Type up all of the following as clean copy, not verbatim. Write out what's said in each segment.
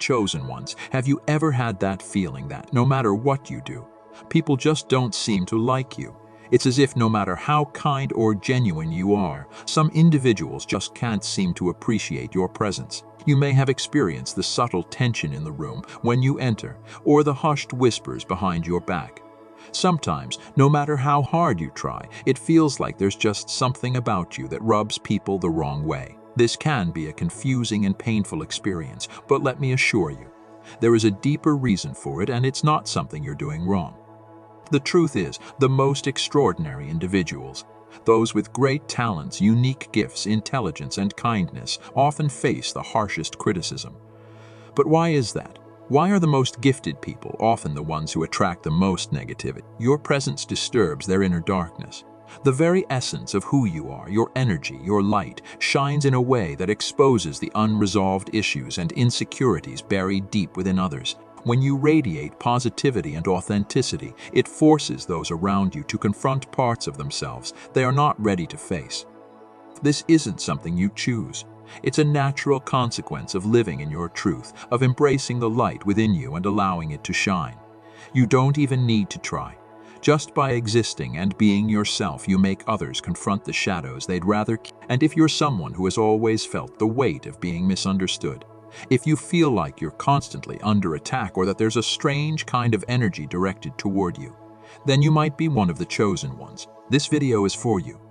chosen ones, have you ever had that feeling that, no matter what you do, people just don't seem to like you? It's as if no matter how kind or genuine you are, some individuals just can't seem to appreciate your presence. You may have experienced the subtle tension in the room when you enter, or the hushed whispers behind your back. Sometimes, no matter how hard you try, it feels like there's just something about you that rubs people the wrong way. This can be a confusing and painful experience, but let me assure you, there is a deeper reason for it, and it's not something you're doing wrong. The truth is, the most extraordinary individuals, those with great talents, unique gifts, intelligence, and kindness, often face the harshest criticism. But why is that? Why are the most gifted people often the ones who attract the most negativity? Your presence disturbs their inner darkness. The very essence of who you are, your energy, your light, shines in a way that exposes the unresolved issues and insecurities buried deep within others. When you radiate positivity and authenticity, it forces those around you to confront parts of themselves they are not ready to face. This isn't something you choose. It's a natural consequence of living in your truth, of embracing the light within you and allowing it to shine. You don't even need to try. Just by existing and being yourself, you make others confront the shadows they'd rather keep. And if you're someone who has always felt the weight of being misunderstood, if you feel like you're constantly under attack or that there's a strange kind of energy directed toward you, then you might be one of the chosen ones. This video is for you.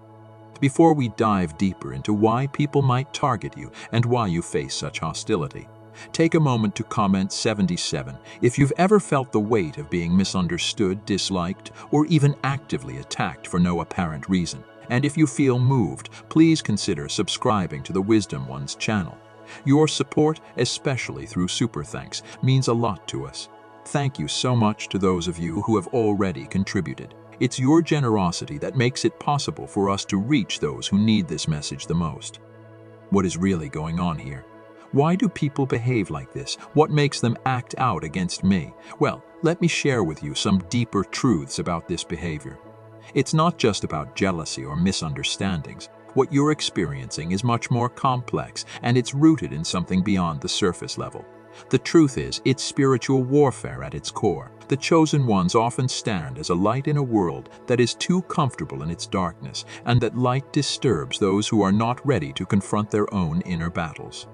Before we dive deeper into why people might target you and why you face such hostility, take a moment to comment 77 if you've ever felt the weight of being misunderstood, disliked, or even actively attacked for no apparent reason. And if you feel moved, please consider subscribing to the Wisdom Ones channel. Your support, especially through Super Thanks, means a lot to us. Thank you so much to those of you who have already contributed. It's your generosity that makes it possible for us to reach those who need this message the most. What is really going on here? Why do people behave like this? What makes them act out against me? Well, let me share with you some deeper truths about this behavior. It's not just about jealousy or misunderstandings. What you're experiencing is much more complex, and it's rooted in something beyond the surface level. The truth is, it's spiritual warfare at its core. The chosen ones often stand as a light in a world that is too comfortable in its darkness, and that light disturbs those who are not ready to confront their own inner battles.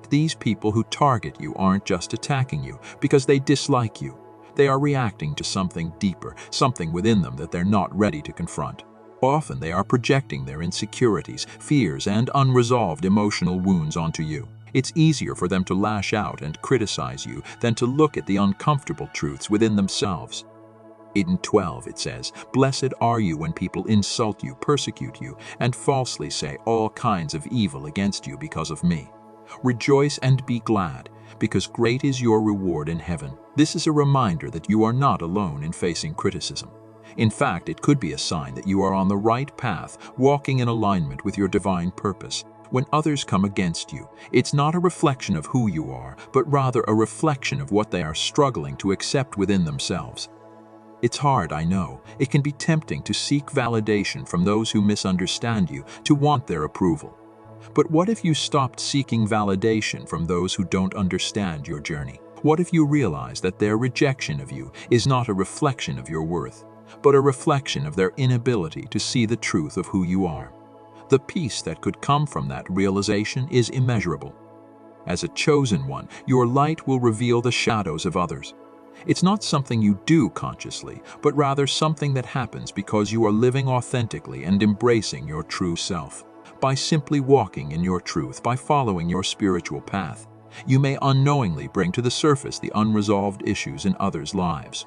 These people who target you aren't just attacking you because they dislike you. They are reacting to something deeper, something within them that they're not ready to confront. Often they are projecting their insecurities, fears, and unresolved emotional wounds onto you. It's easier for them to lash out and criticize you than to look at the uncomfortable truths within themselves. In 12 it says, "Blessed are you when people insult you, persecute you, and falsely say all kinds of evil against you because of me. Rejoice and be glad, because great is your reward in heaven." This is a reminder that you are not alone in facing criticism. In fact, it could be a sign that you are on the right path, walking in alignment with your divine purpose. When others come against you, it's not a reflection of who you are, but rather a reflection of what they are struggling to accept within themselves. It's hard, I know. It can be tempting to seek validation from those who misunderstand you, to want their approval. But what if you stopped seeking validation from those who don't understand your journey? What if you realize that their rejection of you is not a reflection of your worth, but a reflection of their inability to see the truth of who you are? The peace that could come from that realization is immeasurable. As a chosen one, your light will reveal the shadows of others. It's not something you do consciously, but rather something that happens because you are living authentically and embracing your true self. By simply walking in your truth, by following your spiritual path, you may unknowingly bring to the surface the unresolved issues in others' lives.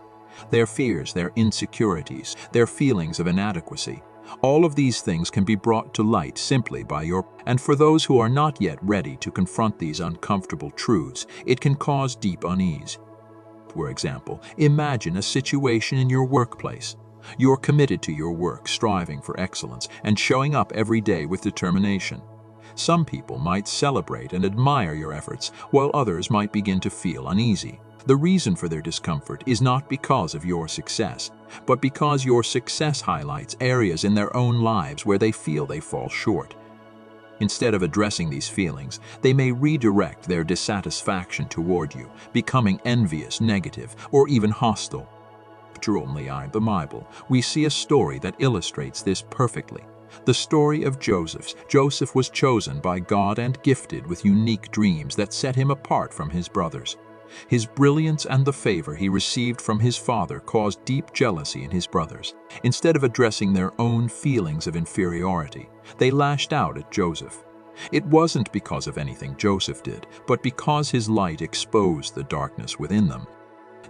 Their fears, their insecurities, their feelings of inadequacy. All of these things can be brought to light simply by your... And for those who are not yet ready to confront these uncomfortable truths, it can cause deep unease. For example, imagine a situation in your workplace. You're committed to your work, striving for excellence, and showing up every day with determination. Some people might celebrate and admire your efforts, while others might begin to feel uneasy. The reason for their discomfort is not because of your success, but because your success highlights areas in their own lives where they feel they fall short. Instead of addressing these feelings, they may redirect their dissatisfaction toward you, becoming envious, negative, or even hostile. Only the Bible, we see a story that illustrates this perfectly. The story of Joseph. Joseph was chosen by God and gifted with unique dreams that set him apart from his brothers. His brilliance and the favor he received from his father caused deep jealousy in his brothers. Instead of addressing their own feelings of inferiority, they lashed out at Joseph. It wasn't because of anything Joseph did, but because his light exposed the darkness within them.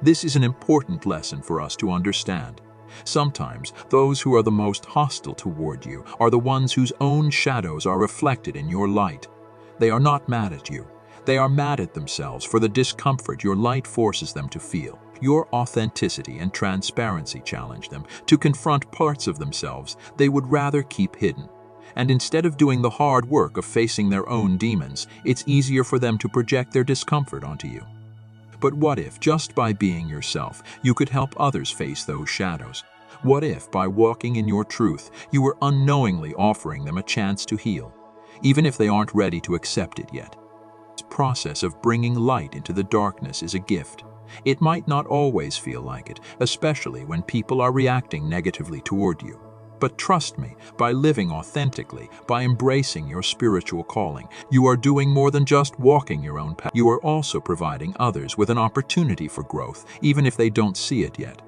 This is an important lesson for us to understand. Sometimes those who are the most hostile toward you are the ones whose own shadows are reflected in your light. They are not mad at you. They are mad at themselves for the discomfort your light forces them to feel. Your authenticity and transparency challenge them to confront parts of themselves they would rather keep hidden. And instead of doing the hard work of facing their own demons, it's easier for them to project their discomfort onto you. But what if, just by being yourself, you could help others face those shadows? What if, by walking in your truth, you were unknowingly offering them a chance to heal, even if they aren't ready to accept it yet? This process of bringing light into the darkness is a gift. It might not always feel like it, especially when people are reacting negatively toward you. But trust me, by living authentically, by embracing your spiritual calling, you are doing more than just walking your own path. You are also providing others with an opportunity for growth, even if they don't see it yet.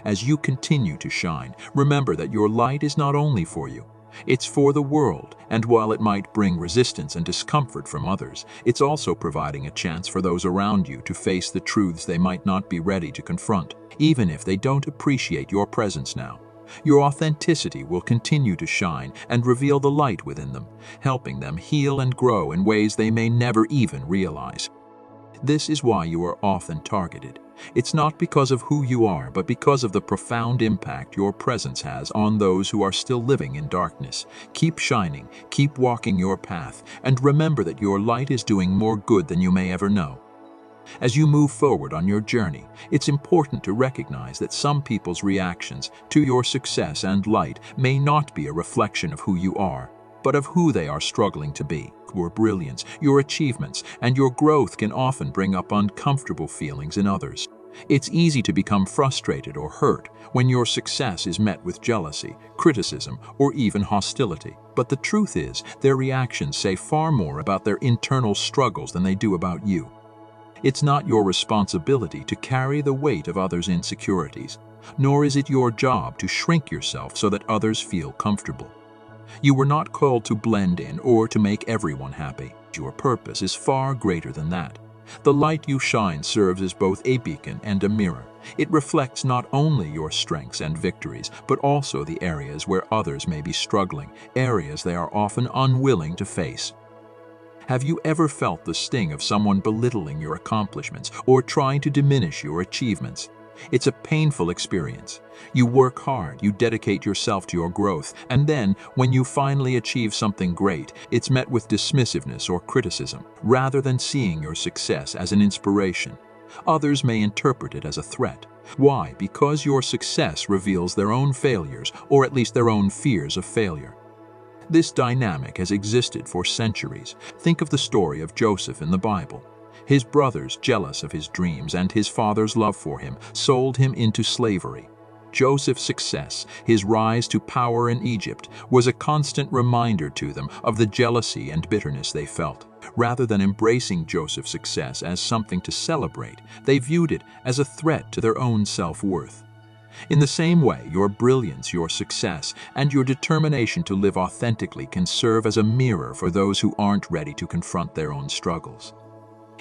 As you continue to shine, remember that your light is not only for you, it's for the world, and while it might bring resistance and discomfort from others, it's also providing a chance for those around you to face the truths they might not be ready to confront, even if they don't appreciate your presence now. Your authenticity will continue to shine and reveal the light within them, helping them heal and grow in ways they may never even realize. This is why you are often targeted. It's not because of who you are, but because of the profound impact your presence has on those who are still living in darkness. Keep shining, keep walking your path, and remember that your light is doing more good than you may ever know. As you move forward on your journey, it's important to recognize that some people's reactions to your success and light may not be a reflection of who you are, but of who they are struggling to be. Your brilliance, your achievements, and your growth can often bring up uncomfortable feelings in others. It's easy to become frustrated or hurt when your success is met with jealousy, criticism, or even hostility. But the truth is, their reactions say far more about their internal struggles than they do about you. It's not your responsibility to carry the weight of others' insecurities, nor is it your job to shrink yourself so that others feel comfortable. You were not called to blend in or to make everyone happy. Your purpose is far greater than that. The light you shine serves as both a beacon and a mirror. It reflects not only your strengths and victories, but also the areas where others may be struggling, areas they are often unwilling to face. Have you ever felt the sting of someone belittling your accomplishments or trying to diminish your achievements? It's a painful experience. You work hard, you dedicate yourself to your growth, and then, when you finally achieve something great, it's met with dismissiveness or criticism, rather than seeing your success as an inspiration. Others may interpret it as a threat. Why? Because your success reveals their own failures, or at least their own fears of failure. This dynamic has existed for centuries. Think of the story of Joseph in the Bible. His brothers, jealous of his dreams and his father's love for him, sold him into slavery. Joseph's success, his rise to power in Egypt, was a constant reminder to them of the jealousy and bitterness they felt. Rather than embracing Joseph's success as something to celebrate, they viewed it as a threat to their own self-worth. In the same way, your brilliance, your success, and your determination to live authentically can serve as a mirror for those who aren't ready to confront their own struggles.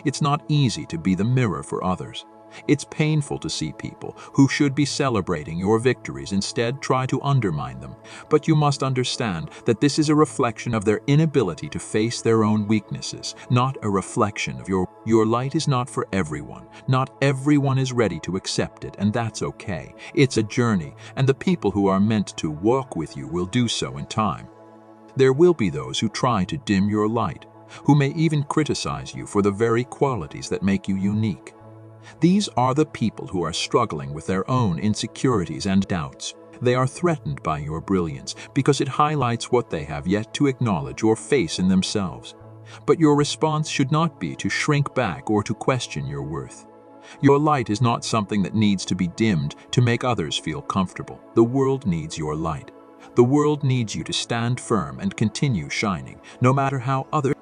It's not easy to be the mirror for others. It's painful to see people who should be celebrating your victories instead try to undermine them. But you must understand that this is a reflection of their inability to face their own weaknesses, not a reflection of your light is not for everyone. Not everyone is ready to accept it, and that's okay. It's a journey, and the people who are meant to walk with you will do so in time. There will be those who try to dim your light, who may even criticize you for the very qualities that make you unique. These are the people who are struggling with their own insecurities and doubts. They are threatened by your brilliance because it highlights what they have yet to acknowledge or face in themselves. But your response should not be to shrink back or to question your worth. Your light is not something that needs to be dimmed to make others feel comfortable. The world needs your light. The world needs you to stand firm and continue shining, no matter how others.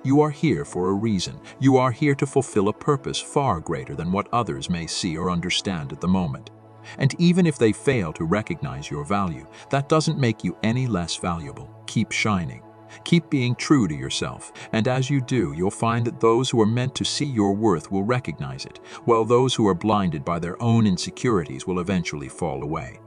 You are here for a reason. You are here to fulfill a purpose far greater than what others may see or understand at the moment. And even if they fail to recognize your value, that doesn't make you any less valuable. Keep shining. Keep being true to yourself, and as you do, you'll find that those who are meant to see your worth will recognize it, while those who are blinded by their own insecurities will eventually fall away.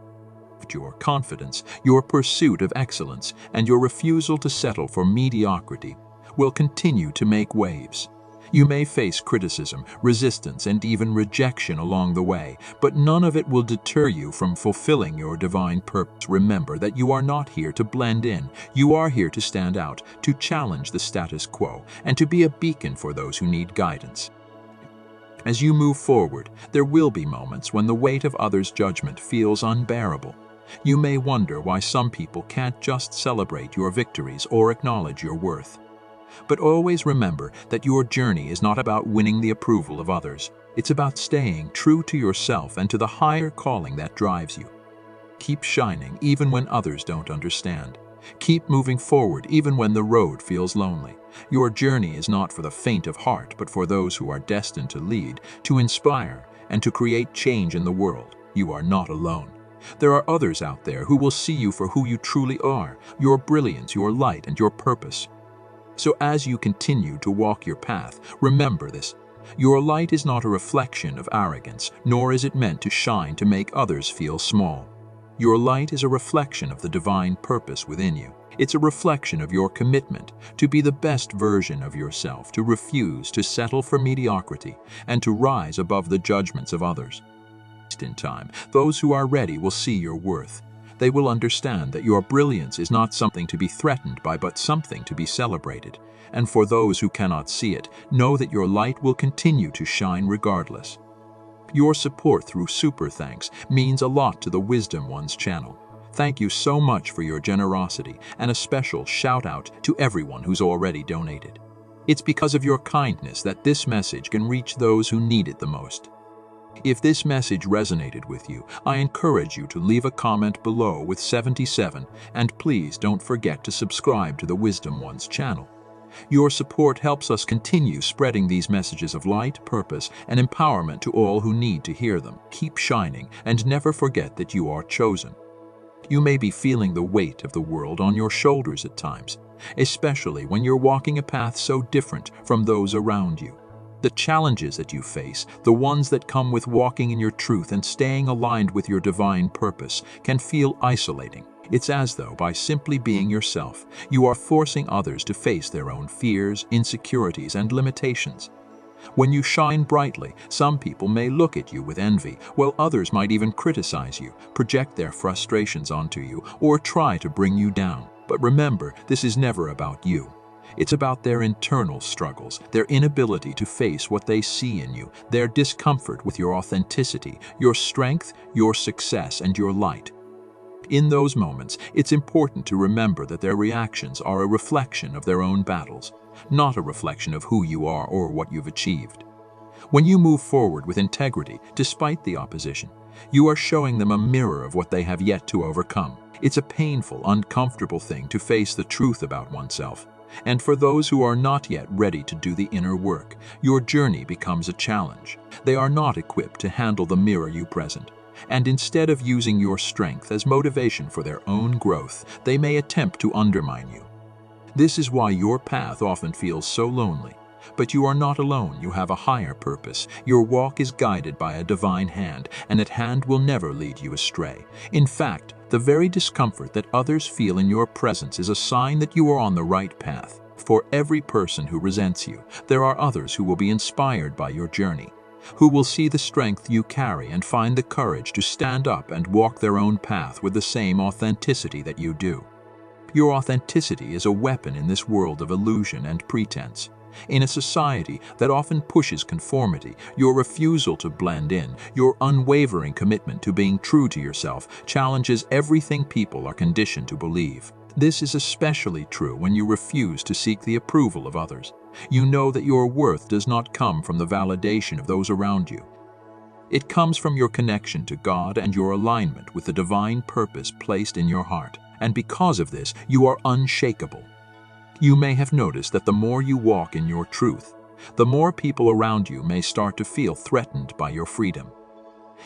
Your confidence, your pursuit of excellence, and your refusal to settle for mediocrity will continue to make waves. You may face criticism, resistance, and even rejection along the way, but none of it will deter you from fulfilling your divine purpose. Remember that you are not here to blend in. You are here to stand out, to challenge the status quo, and to be a beacon for those who need guidance. As you move forward, there will be moments when the weight of others' judgment feels unbearable. You may wonder why some people can't just celebrate your victories or acknowledge your worth. But always remember that your journey is not about winning the approval of others. It's about staying true to yourself and to the higher calling that drives you. Keep shining even when others don't understand. Keep moving forward even when the road feels lonely. Your journey is not for the faint of heart, but for those who are destined to lead, to inspire, and to create change in the world. You are not alone. There are others out there who will see you for who you truly are, your brilliance, your light, and your purpose. So as you continue to walk your path, remember this. Your light is not a reflection of arrogance, nor is it meant to shine to make others feel small. Your light is a reflection of the divine purpose within you. It's a reflection of your commitment to be the best version of yourself, to refuse to settle for mediocrity, and to rise above the judgments of others. In time, those who are ready will see your worth. They will understand that your brilliance is not something to be threatened by, but something to be celebrated. And for those who cannot see it, know that your light will continue to shine regardless. Your support through Super Thanks means a lot to the Wisdom Ones channel. Thank you so much for your generosity, and a special shout out to everyone who's already donated. It's because of your kindness that this message can reach those who need it the most. If this message resonated with you, I encourage you to leave a comment below with 77, and please don't forget to subscribe to the Wisdom Ones channel. Your support helps us continue spreading these messages of light, purpose, and empowerment to all who need to hear them. Keep shining, and never forget that you are chosen. You may be feeling the weight of the world on your shoulders at times, especially when you're walking a path so different from those around you. The challenges that you face, the ones that come with walking in your truth and staying aligned with your divine purpose, can feel isolating. It's as though by simply being yourself, you are forcing others to face their own fears, insecurities, and limitations. When you shine brightly, some people may look at you with envy, while others might even criticize you, project their frustrations onto you, or try to bring you down. But remember, this is never about you. It's about their internal struggles, their inability to face what they see in you, their discomfort with your authenticity, your strength, your success, and your light. In those moments, it's important to remember that their reactions are a reflection of their own battles, not a reflection of who you are or what you've achieved. When you move forward with integrity, despite the opposition, you are showing them a mirror of what they have yet to overcome. It's a painful, uncomfortable thing to face the truth about oneself. And for those who are not yet ready to do the inner work, your journey becomes a challenge. They are not equipped to handle the mirror you present. And instead of using your strength as motivation for their own growth, they may attempt to undermine you. This is why your path often feels so lonely. But you are not alone. You have a higher purpose. Your walk is guided by a divine hand, and that hand will never lead you astray. In fact, the very discomfort that others feel in your presence is a sign that you are on the right path. For every person who resents you, there are others who will be inspired by your journey, who will see the strength you carry and find the courage to stand up and walk their own path with the same authenticity that you do. Your authenticity is a weapon in this world of illusion and pretense. In a society that often pushes conformity, your refusal to blend in, your unwavering commitment to being true to yourself, challenges everything people are conditioned to believe. This is especially true when you refuse to seek the approval of others. You know that your worth does not come from the validation of those around you. It comes from your connection to God and your alignment with the divine purpose placed in your heart. And because of this, you are unshakable. You may have noticed that the more you walk in your truth, the more people around you may start to feel threatened by your freedom.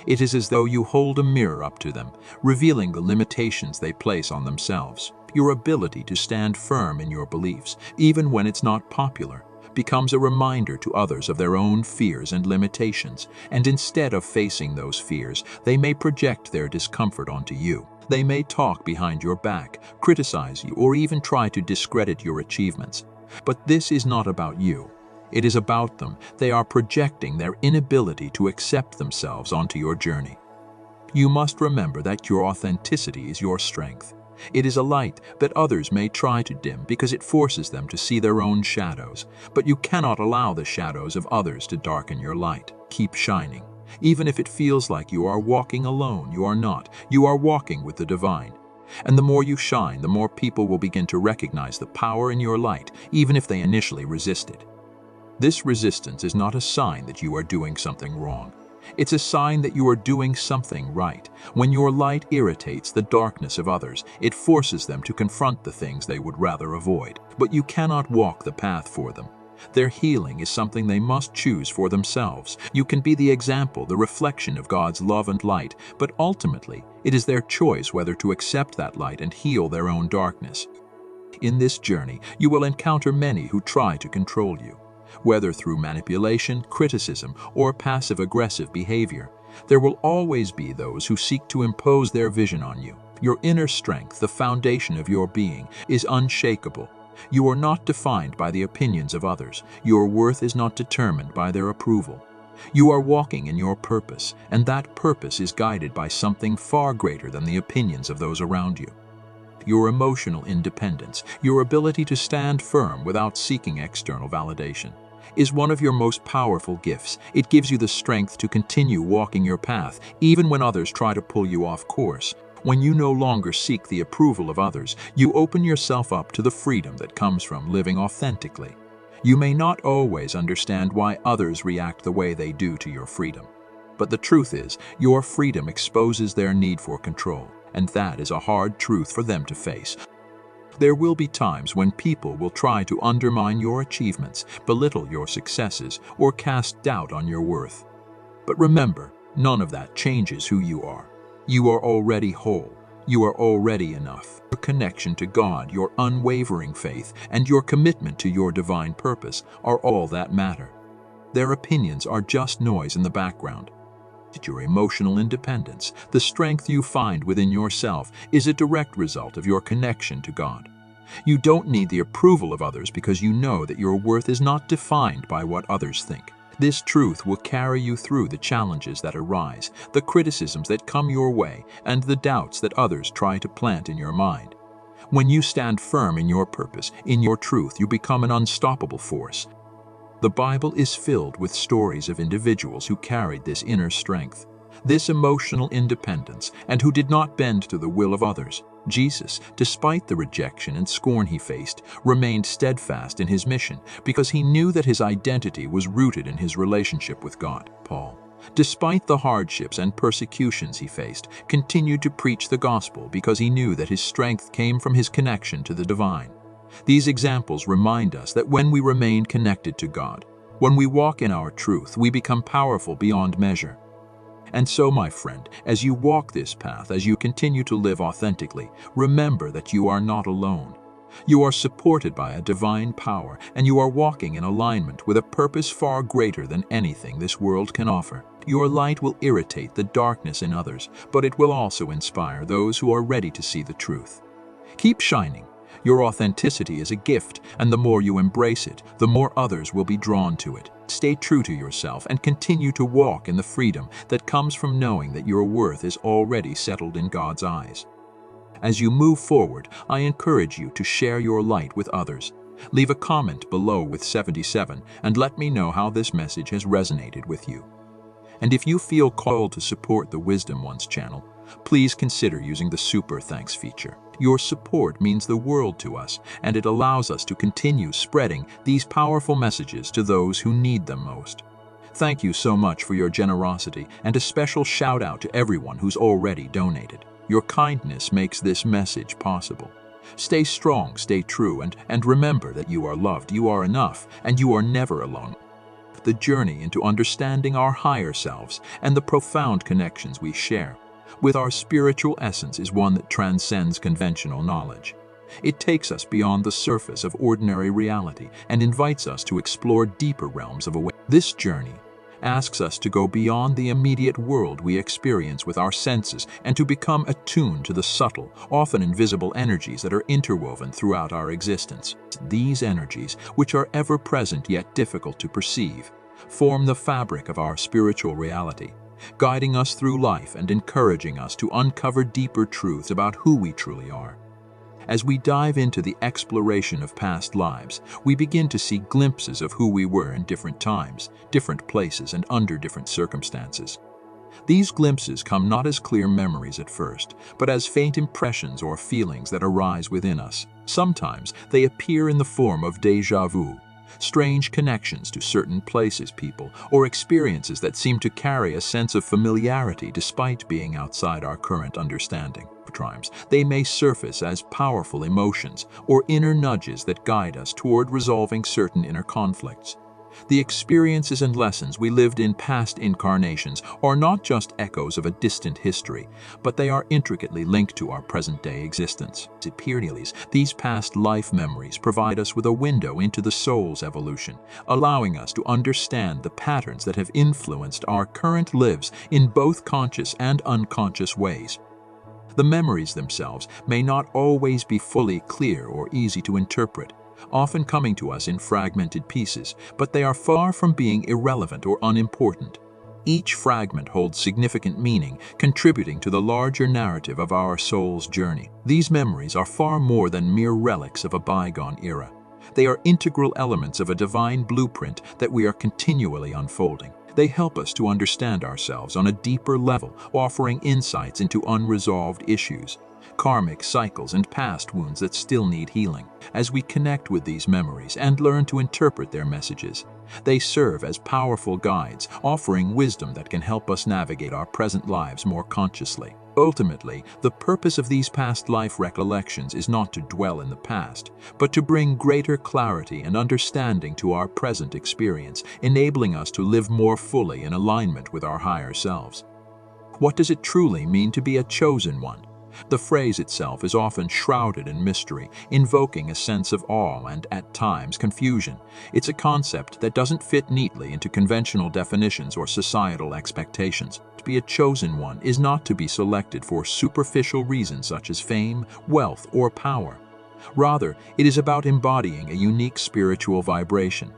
It is as though you hold a mirror up to them, revealing the limitations they place on themselves. Your ability to stand firm in your beliefs, even when it's not popular, becomes a reminder to others of their own fears and limitations, and instead of facing those fears, they may project their discomfort onto you. They may talk behind your back, criticize you, or even try to discredit your achievements. But this is not about you. It is about them. They are projecting their inability to accept themselves onto your journey. You must remember that your authenticity is your strength. It is a light that others may try to dim because it forces them to see their own shadows. But you cannot allow the shadows of others to darken your light. Keep shining. Even if it feels like you are walking alone, you are not. You are walking with the divine. And the more you shine, the more people will begin to recognize the power in your light, even if they initially resist it. This resistance is not a sign that you are doing something wrong. It's a sign that you are doing something right. When your light irritates the darkness of others, it forces them to confront the things they would rather avoid. But you cannot walk the path for them. Their healing is something they must choose for themselves. You can be the example, the reflection of God's love and light, but ultimately, it is their choice whether to accept that light and heal their own darkness. In this journey, you will encounter many who try to control you. Whether through manipulation, criticism, or passive-aggressive behavior, there will always be those who seek to impose their vision on you. Your inner strength, the foundation of your being, is unshakable. You are not defined by the opinions of others. Your worth is not determined by their approval. You are walking in your purpose, and that purpose is guided by something far greater than the opinions of those around you. Your emotional independence, your ability to stand firm without seeking external validation, is one of your most powerful gifts. It gives you the strength to continue walking your path, even when others try to pull you off course. When you no longer seek the approval of others, you open yourself up to the freedom that comes from living authentically. You may not always understand why others react the way they do to your freedom. But the truth is, your freedom exposes their need for control. And that is a hard truth for them to face. There will be times when people will try to undermine your achievements, belittle your successes, or cast doubt on your worth. But remember, none of that changes who you are. You are already whole. You are already enough. Your connection to God, your unwavering faith, and your commitment to your divine purpose are all that matter. Their opinions are just noise in the background. Your emotional independence, the strength you find within yourself, is a direct result of your connection to God. You don't need the approval of others because you know that your worth is not defined by what others think. This truth will carry you through the challenges that arise, the criticisms that come your way, and the doubts that others try to plant in your mind. When you stand firm in your purpose, in your truth, you become an unstoppable force. The Bible is filled with stories of individuals who carried this inner strength, this emotional independence, and who did not bend to the will of others. Jesus, despite the rejection and scorn he faced, remained steadfast in his mission because he knew that his identity was rooted in his relationship with God. Paul, despite the hardships and persecutions he faced, continued to preach the gospel because he knew that his strength came from his connection to the divine. These examples remind us that when we remain connected to God, when we walk in our truth, we become powerful beyond measure. And so, my friend, as you walk this path, as you continue to live authentically, remember that you are not alone. You are supported by a divine power, and you are walking in alignment with a purpose far greater than anything this world can offer. Your light will irritate the darkness in others, but it will also inspire those who are ready to see the truth. Keep shining. Your authenticity is a gift, and the more you embrace it, the more others will be drawn to it. Stay true to yourself and continue to walk in the freedom that comes from knowing that your worth is already settled in God's eyes. As you move forward, I encourage you to share your light with others. Leave a comment below with 77 and let me know how this message has resonated with you. And if you feel called to support the Wisdom Ones channel, please consider using the Super Thanks feature. Your support means the world to us, and it allows us to continue spreading these powerful messages to those who need them most. Thank you so much for your generosity, and a special shout out to everyone who's already donated. Your kindness makes this message possible. Stay strong, stay true, and remember that you are loved, you are enough, and you are never alone. The journey into understanding our higher selves and the profound connections we share with our spiritual essence is one that transcends conventional knowledge. It takes us beyond the surface of ordinary reality and invites us to explore deeper realms of awakening. This journey asks us to go beyond the immediate world we experience with our senses and to become attuned to the subtle, often invisible energies that are interwoven throughout our existence. These energies, which are ever present yet difficult to perceive, form the fabric of our spiritual reality, guiding us through life and encouraging us to uncover deeper truths about who we truly are. As we dive into the exploration of past lives, we begin to see glimpses of who we were in different times, different places, and under different circumstances. These glimpses come not as clear memories at first, but as faint impressions or feelings that arise within us. Sometimes they appear in the form of déjà vu, strange connections to certain places, people, or experiences that seem to carry a sense of familiarity despite being outside our current understanding. Times, they may surface as powerful emotions or inner nudges that guide us toward resolving certain inner conflicts. The experiences and lessons we lived in past incarnations are not just echoes of a distant history, but they are intricately linked to our present-day existence. These past life memories provide us with a window into the soul's evolution, allowing us to understand the patterns that have influenced our current lives in both conscious and unconscious ways. The memories themselves may not always be fully clear or easy to interpret, often coming to us in fragmented pieces, but they are far from being irrelevant or unimportant. Each fragment holds significant meaning, contributing to the larger narrative of our soul's journey. These memories are far more than mere relics of a bygone era. They are integral elements of a divine blueprint that we are continually unfolding. They help us to understand ourselves on a deeper level, offering insights into unresolved issues, karmic cycles, and past wounds that still need healing. As we connect with these memories and learn to interpret their messages, they serve as powerful guides, offering wisdom that can help us navigate our present lives more consciously. Ultimately, the purpose of these past life recollections is not to dwell in the past, but to bring greater clarity and understanding to our present experience, enabling us to live more fully in alignment with our higher selves. What does it truly mean to be a chosen one? The phrase itself is often shrouded in mystery, invoking a sense of awe and, at times, confusion. It's a concept that doesn't fit neatly into conventional definitions or societal expectations. To be a chosen one is not to be selected for superficial reasons such as fame, wealth, or power. Rather, it is about embodying a unique spiritual vibration,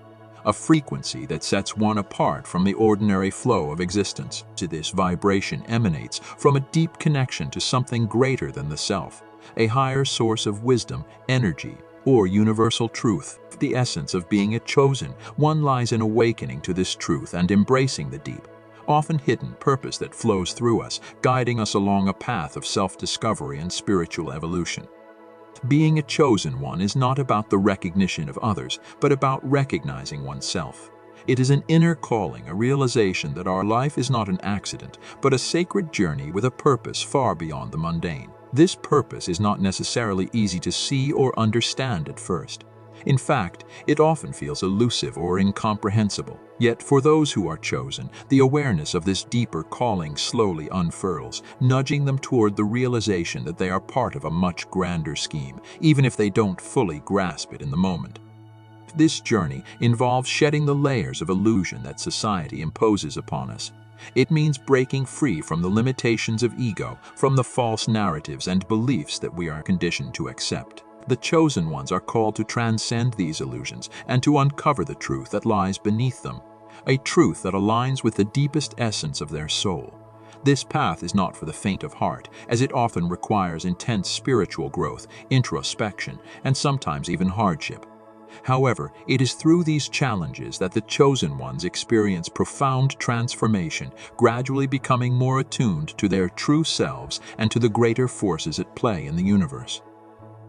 a frequency that sets one apart from the ordinary flow of existence. This vibration emanates from a deep connection to something greater than the self, a higher source of wisdom, energy, or universal truth. The essence of being a chosen one lies in awakening to this truth and embracing the deep, often hidden purpose that flows through us, guiding us along a path of self-discovery and spiritual evolution. Being a chosen one is not about the recognition of others, but about recognizing oneself. It is an inner calling, a realization that our life is not an accident, but a sacred journey with a purpose far beyond the mundane. This purpose is not necessarily easy to see or understand at first. In fact, it often feels elusive or incomprehensible. Yet for those who are chosen, the awareness of this deeper calling slowly unfurls, nudging them toward the realization that they are part of a much grander scheme, even if they don't fully grasp it in the moment. This journey involves shedding the layers of illusion that society imposes upon us. It means breaking free from the limitations of ego, from the false narratives and beliefs that we are conditioned to accept. The chosen ones are called to transcend these illusions and to uncover the truth that lies beneath them, a truth that aligns with the deepest essence of their soul. This path is not for the faint of heart, as it often requires intense spiritual growth, introspection, and sometimes even hardship. However, it is through these challenges that the chosen ones experience profound transformation, gradually becoming more attuned to their true selves and to the greater forces at play in the universe.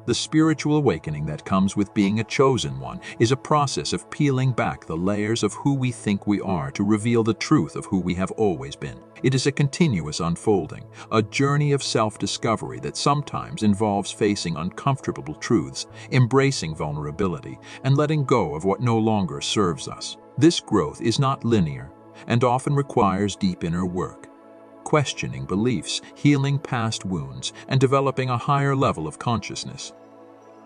The spiritual awakening that comes with being a chosen one is a process of peeling back the layers of who we think we are to reveal the truth of who we have always been. It is a continuous unfolding, a journey of self-discovery that sometimes involves facing uncomfortable truths, embracing vulnerability, and letting go of what no longer serves us. This growth is not linear and often requires deep inner work, questioning beliefs, healing past wounds, and developing a higher level of consciousness.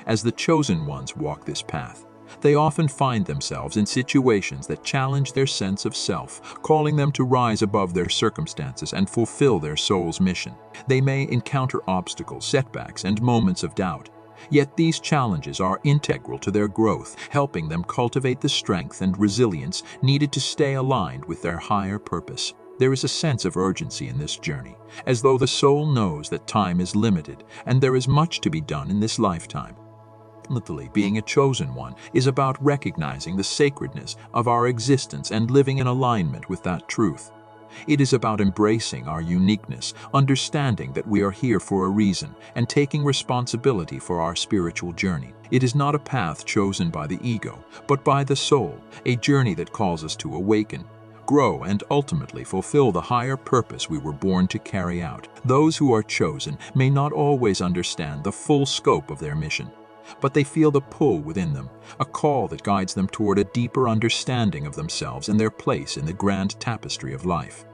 As the chosen ones walk this path, they often find themselves in situations that challenge their sense of self, calling them to rise above their circumstances and fulfill their soul's mission. They may encounter obstacles, setbacks, and moments of doubt, yet these challenges are integral to their growth, helping them cultivate the strength and resilience needed to stay aligned with their higher purpose. There is a sense of urgency in this journey, as though the soul knows that time is limited and there is much to be done in this lifetime. Ultimately, being a chosen one is about recognizing the sacredness of our existence and living in alignment with that truth. It is about embracing our uniqueness, understanding that we are here for a reason, and taking responsibility for our spiritual journey. It is not a path chosen by the ego, but by the soul, a journey that calls us to awaken, grow, and ultimately fulfill the higher purpose we were born to carry out. Those who are chosen may not always understand the full scope of their mission, but they feel the pull within them, a call that guides them toward a deeper understanding of themselves and their place in the grand tapestry of life.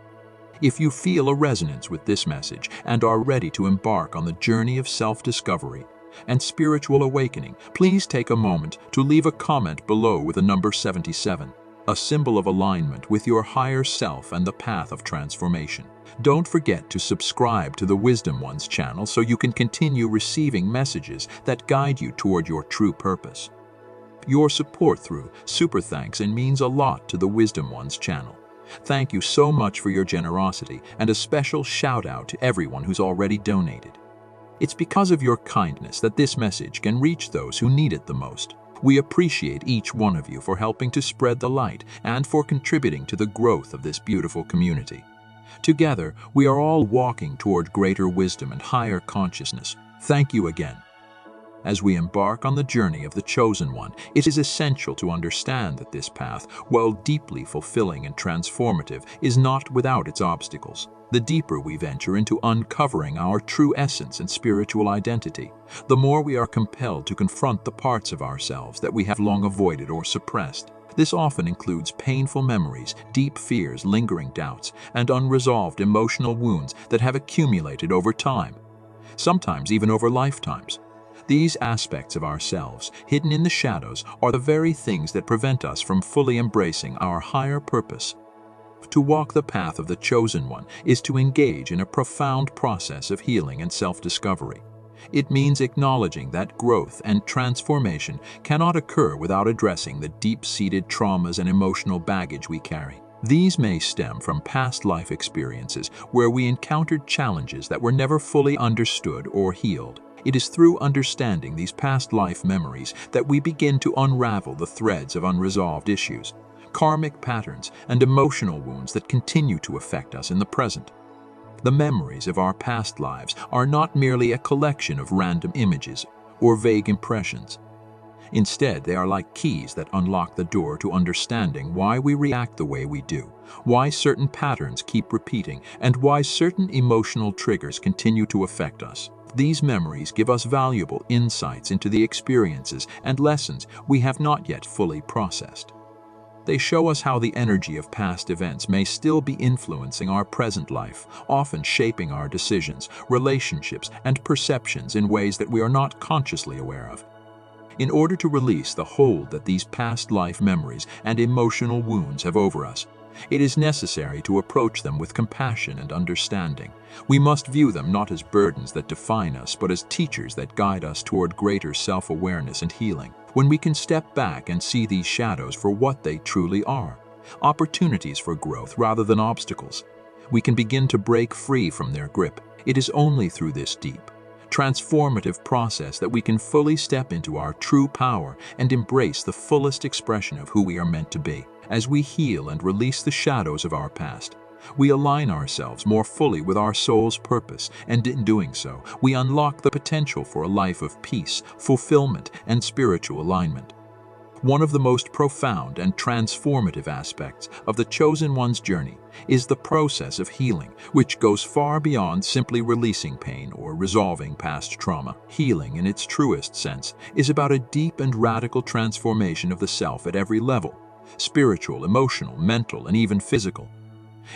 If you feel a resonance with this message and are ready to embark on the journey of self-discovery and spiritual awakening, please take a moment to leave a comment below with the number 77. A symbol of alignment with your higher self and the path of transformation. Don't forget to subscribe to the Wisdom Ones channel so you can continue receiving messages that guide you toward your true purpose. Your support through super thanks and means a lot to the Wisdom Ones channel. Thank you so much for your generosity, and a special shout out to everyone who's already donated. It's because of your kindness that this message can reach those who need it the most. We appreciate each one of you for helping to spread the light and for contributing to the growth of this beautiful community. Together, we are all walking toward greater wisdom and higher consciousness. Thank you again. As we embark on the journey of the chosen one, it is essential to understand that this path, while deeply fulfilling and transformative, is not without its obstacles. The deeper we venture into uncovering our true essence and spiritual identity, the more we are compelled to confront the parts of ourselves that we have long avoided or suppressed. This often includes painful memories, deep fears, lingering doubts, and unresolved emotional wounds that have accumulated over time, sometimes even over lifetimes. These aspects of ourselves, hidden in the shadows, are the very things that prevent us from fully embracing our higher purpose. To walk the path of the chosen one is to engage in a profound process of healing and self-discovery. It means acknowledging that growth and transformation cannot occur without addressing the deep-seated traumas and emotional baggage we carry. These may stem from past life experiences where we encountered challenges that were never fully understood or healed. It is through understanding these past life memories that we begin to unravel the threads of unresolved issues, karmic patterns, and emotional wounds that continue to affect us in the present. The memories of our past lives are not merely a collection of random images or vague impressions. Instead, they are like keys that unlock the door to understanding why we react the way we do, why certain patterns keep repeating, and why certain emotional triggers continue to affect us. These memories give us valuable insights into the experiences and lessons we have not yet fully processed. They show us how the energy of past events may still be influencing our present life, often shaping our decisions, relationships, and perceptions in ways that we are not consciously aware of. In order to release the hold that these past life memories and emotional wounds have over us, it is necessary to approach them with compassion and understanding. We must view them not as burdens that define us, but as teachers that guide us toward greater self-awareness and healing. When we can step back and see these shadows for what they truly are, opportunities for growth rather than obstacles, we can begin to break free from their grip. It is only through this deep, transformative process that we can fully step into our true power and embrace the fullest expression of who we are meant to be. As we heal and release the shadows of our past, we align ourselves more fully with our soul's purpose, and in doing so, we unlock the potential for a life of peace, fulfillment, and spiritual alignment. One of the most profound and transformative aspects of the Chosen One's journey is the process of healing, which goes far beyond simply releasing pain or resolving past trauma. Healing, in its truest sense, is about a deep and radical transformation of the self at every level: spiritual, emotional, mental, and even physical.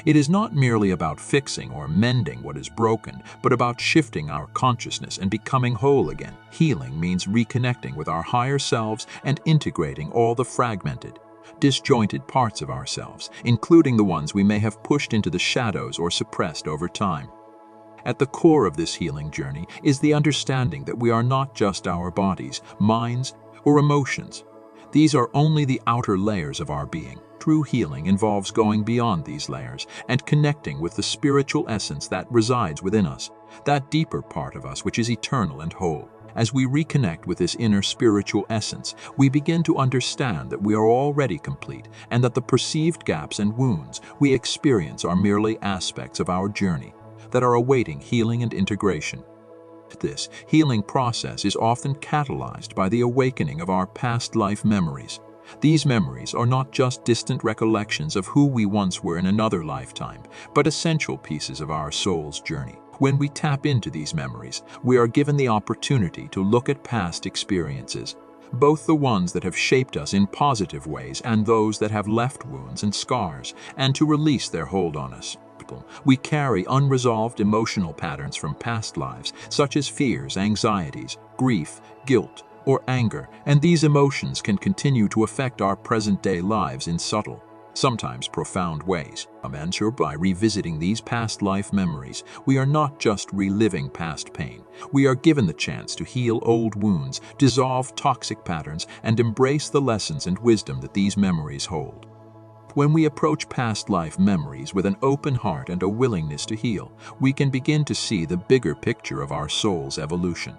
It is not merely about fixing or mending what is broken, but about shifting our consciousness and becoming whole again. Healing means reconnecting with our higher selves and integrating all the fragmented, disjointed parts of ourselves, including the ones we may have pushed into the shadows or suppressed over time. At the core of this healing journey is the understanding that we are not just our bodies, minds, or emotions. These are only the outer layers of our being. True healing involves going beyond these layers and connecting with the spiritual essence that resides within us, that deeper part of us which is eternal and whole. As we reconnect with this inner spiritual essence, we begin to understand that we are already complete and that the perceived gaps and wounds we experience are merely aspects of our journey that are awaiting healing and integration. This healing process is often catalyzed by the awakening of our past life memories. These memories are not just distant recollections of who we once were in another lifetime, but essential pieces of our soul's journey. When we tap into these memories, we are given the opportunity to look at past experiences, both the ones that have shaped us in positive ways and those that have left wounds and scars, and to release their hold on us. We carry unresolved emotional patterns from past lives, such as fears, anxieties, grief, guilt, or anger, and these emotions can continue to affect our present-day lives in subtle, sometimes profound ways. By revisiting these past life memories, we are not just reliving past pain. We are given the chance to heal old wounds, dissolve toxic patterns, and embrace the lessons and wisdom that these memories hold. When we approach past life memories with an open heart and a willingness to heal, we can begin to see the bigger picture of our soul's evolution.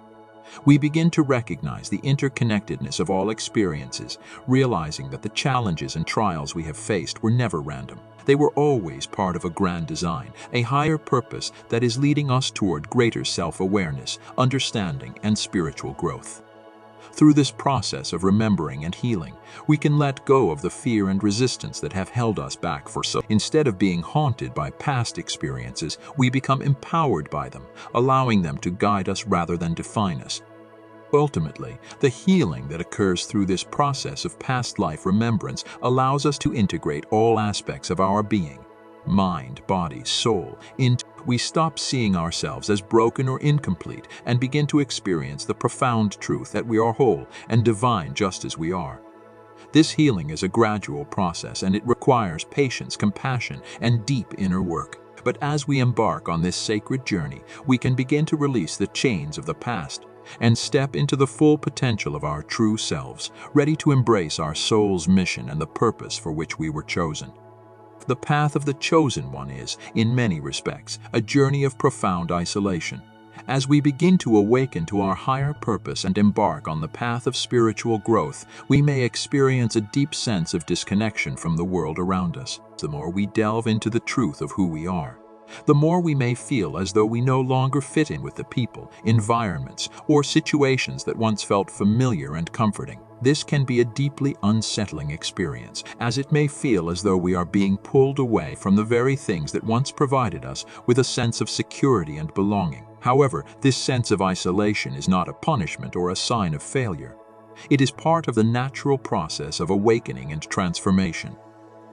We begin to recognize the interconnectedness of all experiences, realizing that the challenges and trials we have faced were never random. They were always part of a grand design, a higher purpose that is leading us toward greater self-awareness, understanding, and spiritual growth. Through this process of remembering and healing, we can let go of the fear and resistance that have held us back for so. Instead of being haunted by past experiences, we become empowered by them, allowing them to guide us rather than define us. Ultimately, the healing that occurs through this process of past life remembrance allows us to integrate all aspects of our being, mind, body, soul, into. We stop seeing ourselves as broken or incomplete and begin to experience the profound truth that we are whole and divine just as we are. This healing is a gradual process, and it requires patience, compassion, and deep inner work. But as we embark on this sacred journey, we can begin to release the chains of the past and step into the full potential of our true selves, ready to embrace our soul's mission and the purpose for which we were chosen. The path of the Chosen One is, in many respects, a journey of profound isolation. As we begin to awaken to our higher purpose and embark on the path of spiritual growth, we may experience a deep sense of disconnection from the world around us. The more we delve into the truth of who we are, the more we may feel as though we no longer fit in with the people, environments, or situations that once felt familiar and comforting. This can be a deeply unsettling experience, as it may feel as though we are being pulled away from the very things that once provided us with a sense of security and belonging. However, this sense of isolation is not a punishment or a sign of failure. It is part of the natural process of awakening and transformation.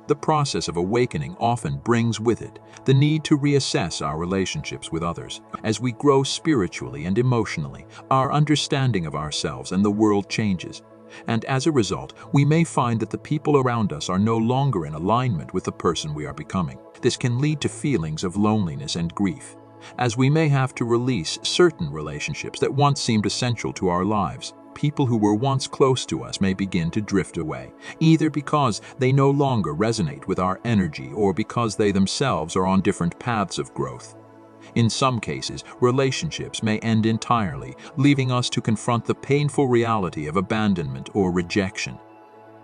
The process of awakening often brings with it the need to reassess our relationships with others. As we grow spiritually and emotionally, our understanding of ourselves and the world changes. And as a result, we may find that the people around us are no longer in alignment with the person we are becoming. This can lead to feelings of loneliness and grief, as we may have to release certain relationships that once seemed essential to our lives. People who were once close to us may begin to drift away, either because they no longer resonate with our energy or because they themselves are on different paths of growth. In some cases, relationships may end entirely, leaving us to confront the painful reality of abandonment or rejection.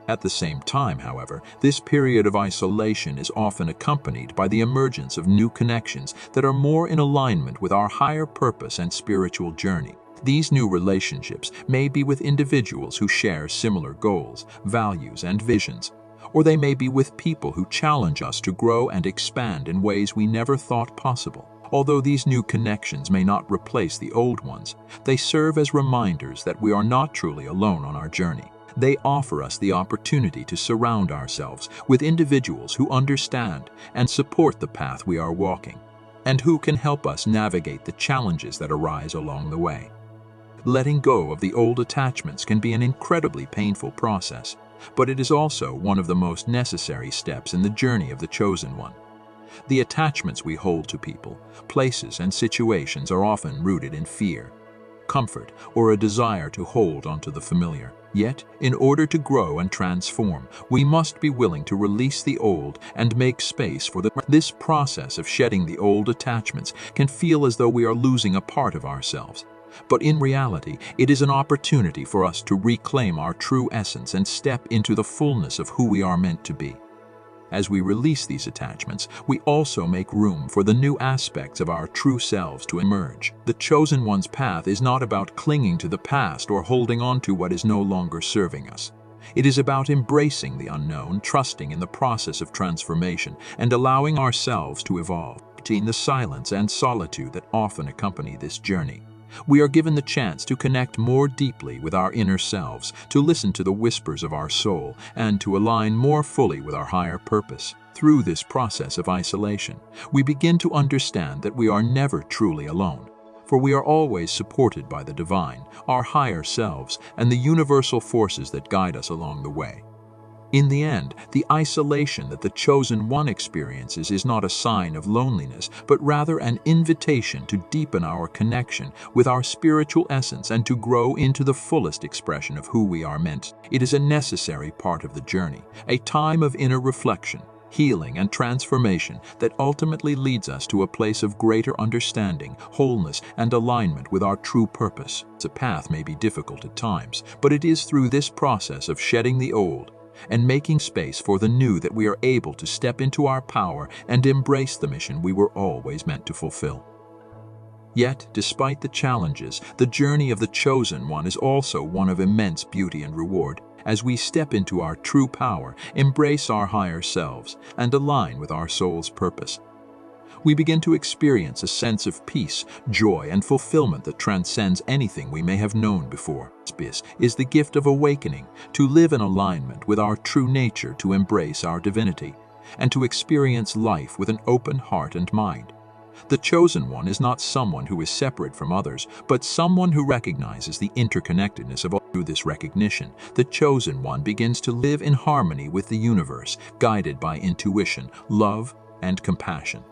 At the same time, however, this period of isolation is often accompanied by the emergence of new connections that are more in alignment with our higher purpose and spiritual journey. These new relationships may be with individuals who share similar goals, values, and visions, or they may be with people who challenge us to grow and expand in ways we never thought possible. Although these new connections may not replace the old ones, they serve as reminders that we are not truly alone on our journey. They offer us the opportunity to surround ourselves with individuals who understand and support the path we are walking, and who can help us navigate the challenges that arise along the way. Letting go of the old attachments can be an incredibly painful process, but it is also one of the most necessary steps in the journey of the chosen one. The attachments we hold to people, places, and situations are often rooted in fear, comfort, or a desire to hold onto the familiar. Yet, in order to grow and transform, we must be willing to release the old and make space for This process of shedding the old attachments can feel as though we are losing a part of ourselves. But in reality, it is an opportunity for us to reclaim our true essence and step into the fullness of who we are meant to be. As we release these attachments, we also make room for the new aspects of our true selves to emerge. The chosen one's path is not about clinging to the past or holding on to what is no longer serving us. It is about embracing the unknown, trusting in the process of transformation, and allowing ourselves to evolve. In the silence and solitude that often accompany this journey, we are given the chance to connect more deeply with our inner selves, to listen to the whispers of our soul, and to align more fully with our higher purpose. Through this process of isolation, we begin to understand that we are never truly alone, for we are always supported by the divine, our higher selves, and the universal forces that guide us along the way. In the end, the isolation that the chosen one experiences is not a sign of loneliness, but rather an invitation to deepen our connection with our spiritual essence and to grow into the fullest expression of who we are meant. It is a necessary part of the journey, a time of inner reflection, healing, and transformation that ultimately leads us to a place of greater understanding, wholeness, and alignment with our true purpose. The path may be difficult at times, but it is through this process of shedding the old and making space for the new that we are able to step into our power and embrace the mission we were always meant to fulfill. Yet, despite the challenges, the journey of the chosen one is also one of immense beauty and reward. As we step into our true power, embrace our higher selves, and align with our soul's purpose, we begin to experience a sense of peace, joy, and fulfillment that transcends anything we may have known before. This is the gift of awakening, to live in alignment with our true nature, to embrace our divinity, and to experience life with an open heart and mind. The chosen one is not someone who is separate from others, but someone who recognizes the interconnectedness of all. Through this recognition, the chosen one begins to live in harmony with the universe, guided by intuition, love, and compassion.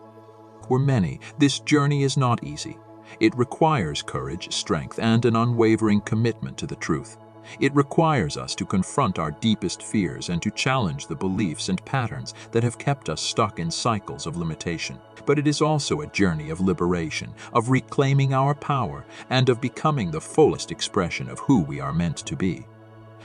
For many, this journey is not easy. It requires courage, strength, and an unwavering commitment to the truth. It requires us to confront our deepest fears and to challenge the beliefs and patterns that have kept us stuck in cycles of limitation. But it is also a journey of liberation, of reclaiming our power, and of becoming the fullest expression of who we are meant to be.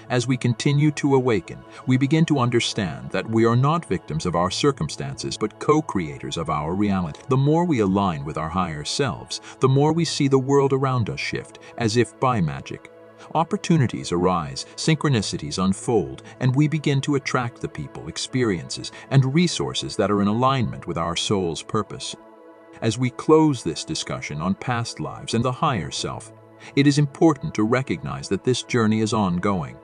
As we continue to awaken, we begin to understand that we are not victims of our circumstances but co-creators of our reality. The more we align with our higher selves, the more we see the world around us shift, as if by magic. Opportunities arise, synchronicities unfold, and we begin to attract the people, experiences, and resources that are in alignment with our soul's purpose. As we close this discussion on past lives and the higher self, it is important to recognize that this journey is ongoing.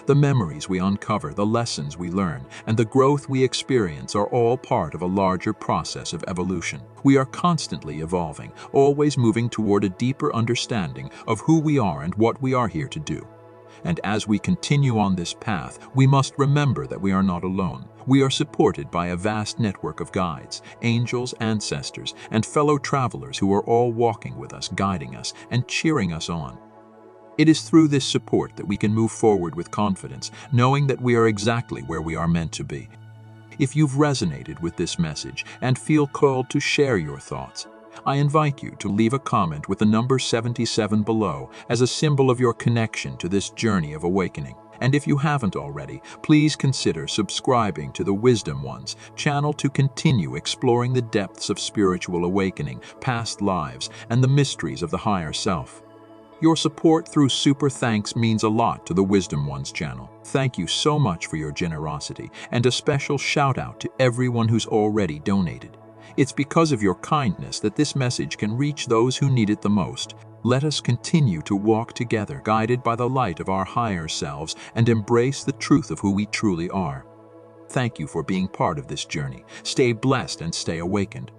The memories we uncover, the lessons we learn, and the growth we experience are all part of a larger process of evolution. We are constantly evolving, always moving toward a deeper understanding of who we are and what we are here to do. And as we continue on this path, we must remember that we are not alone. We are supported by a vast network of guides, angels, ancestors, and fellow travelers who are all walking with us, guiding us, and cheering us on. It is through this support that we can move forward with confidence, knowing that we are exactly where we are meant to be. If you've resonated with this message and feel called to share your thoughts, I invite you to leave a comment with the number 77 below as a symbol of your connection to this journey of awakening. And if you haven't already, please consider subscribing to the Wisdom Ones channel to continue exploring the depths of spiritual awakening, past lives, and the mysteries of the higher self. Your support through super thanks means a lot to the Wisdom Ones channel. Thank you so much for your generosity, and a special shout out to everyone who's already donated. It's because of your kindness that this message can reach those who need it the most. Let us continue to walk together, guided by the light of our higher selves, and embrace the truth of who we truly are. Thank you for being part of this journey. Stay blessed and stay awakened.